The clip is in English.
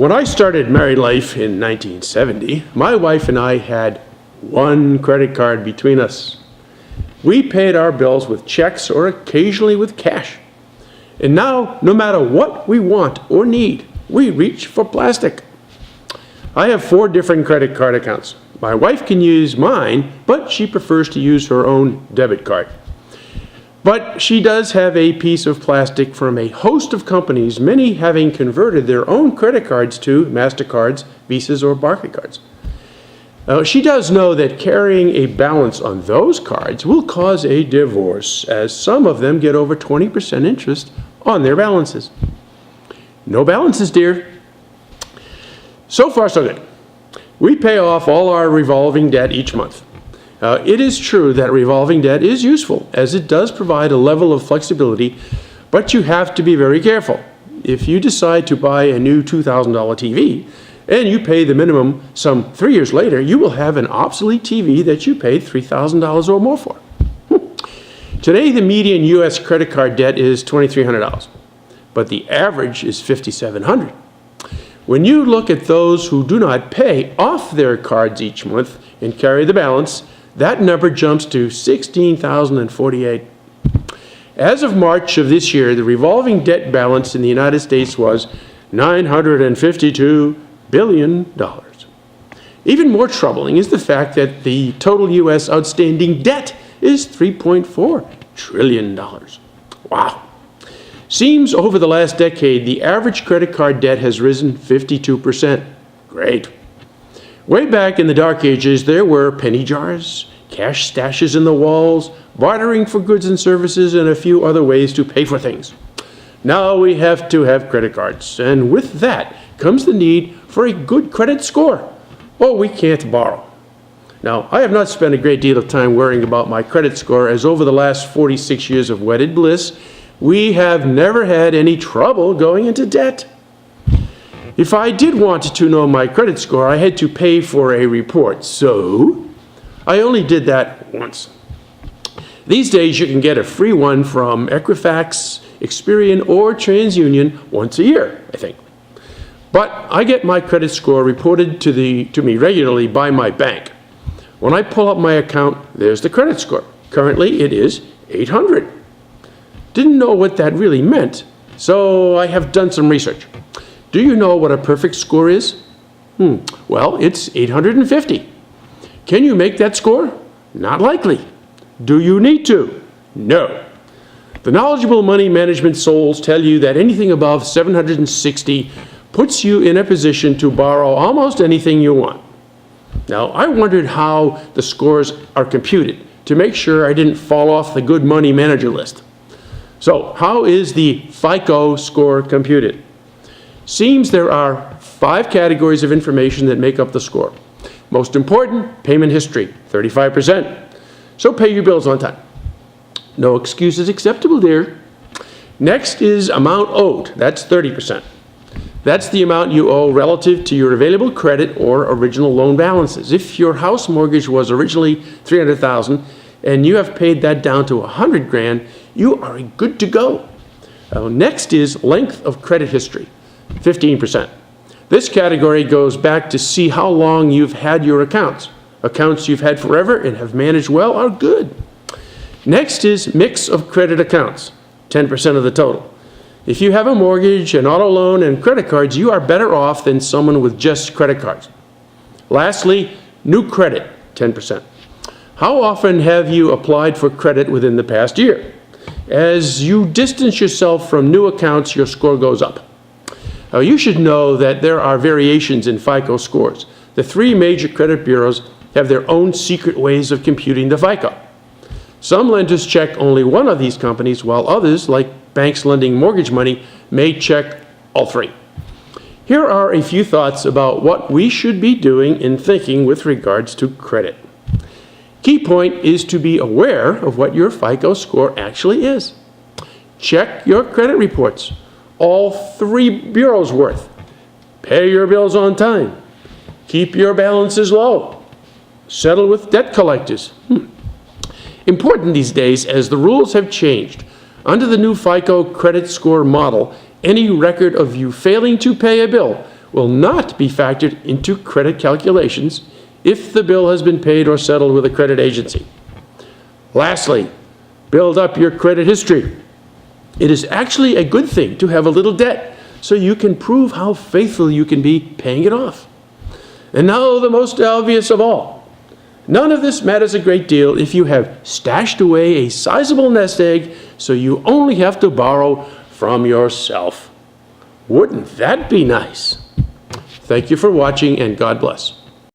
When I started married life in 1970, my wife and I had one credit card between us. We paid our bills with checks or occasionally with cash. And now, no matter what we want or need, we reach for plastic. I have 4 different credit card accounts. My wife can use mine, but she prefers to use her own debit card. But she does have a piece of plastic from a host of companies, many having converted their own credit cards to MasterCards, Visas, or Barclays cards. She does know that carrying a balance on those cards will cause a divorce, as some of them get over 20% interest on their balances. No balances, dear. So far, so good. We pay off all our revolving debt each month. It is true that revolving debt is useful, as it does provide a level of flexibility, but you have to be very careful. If you decide to buy a new $2,000 TV and you pay the minimum some 3 years later, you will have an obsolete TV that you paid $3,000 or more for. Today, the median U.S. credit card debt is $2,300, but the average is $5,700. When you look at those who do not pay off their cards each month and carry the balance, that number jumps to $16,048. As of March of this year, the revolving debt balance in the United States was $952 billion. Even more troubling is the fact that the total U.S. outstanding debt is $3.4 trillion. Wow. Seems over the last decade, the average credit card debt has risen 52%. Great. Way back in the dark ages, there were penny jars, cash stashes in the walls, bartering for goods and services, and a few other ways to pay for things. Now we have to have credit cards, and with that comes the need for a good credit score, or we can't borrow. Now, I have not spent a great deal of time worrying about my credit score, as over the last 46 years of wedded bliss, we have never had any trouble going into debt. If I did want to know my credit score, I had to pay for a report, so I only did that once. These days, you can get a free one from Equifax, Experian, or TransUnion once a year, I think. But I get my credit score reported to me regularly by my bank. When I pull up my account, there's the credit score. Currently, it is 800. Didn't know what that really meant, so I have done some research. Do you know what a perfect score is? Well, it's 850. Can you make that score? Not likely. Do you need to? No. The knowledgeable money management souls tell you that anything above 760 puts you in a position to borrow almost anything you want. Now, I wondered how the scores are computed to make sure I didn't fall off the good money manager list. So, how is the FICO score computed? Seems there are 5 categories of information that make up the score. Most important, payment history, 35%. So pay your bills on time. No excuses acceptable, dear. Next is amount owed, that's 30%. That's the amount you owe relative to your available credit or original loan balances. If your house mortgage was originally $300,000 and you have paid that down to $100,000, you are good to go. Next is length of credit history, 15%. This category goes back to see how long you've had your accounts. Accounts you've had forever and have managed well are good. Next is mix of credit accounts, 10% of the total. If you have a mortgage, an auto loan, and credit cards, you are better off than someone with just credit cards. Lastly, new credit, 10%. How often have you applied for credit within the past year? As you distance yourself from new accounts, your score goes up. You should know that there are variations in FICO scores. The 3 major credit bureaus have their own secret ways of computing the FICO. Some lenders check only one of these companies, while others, like banks lending mortgage money, may check all 3. Here are a few thoughts about what we should be doing in thinking with regards to credit. Key point is to be aware of what your FICO score actually is. Check your credit reports, all 3 bureaus worth. Pay your bills on time. Keep your balances low. Settle with debt collectors. Important these days as the rules have changed. Under the new FICO credit score model, any record of you failing to pay a bill will not be factored into credit calculations if the bill has been paid or settled with a credit agency. Lastly, build up your credit history. It is actually a good thing to have a little debt so you can prove how faithful you can be paying it off. And now the most obvious of all. None of this matters a great deal if you have stashed away a sizable nest egg so you only have to borrow from yourself. Wouldn't that be nice? Thank you for watching, and God bless.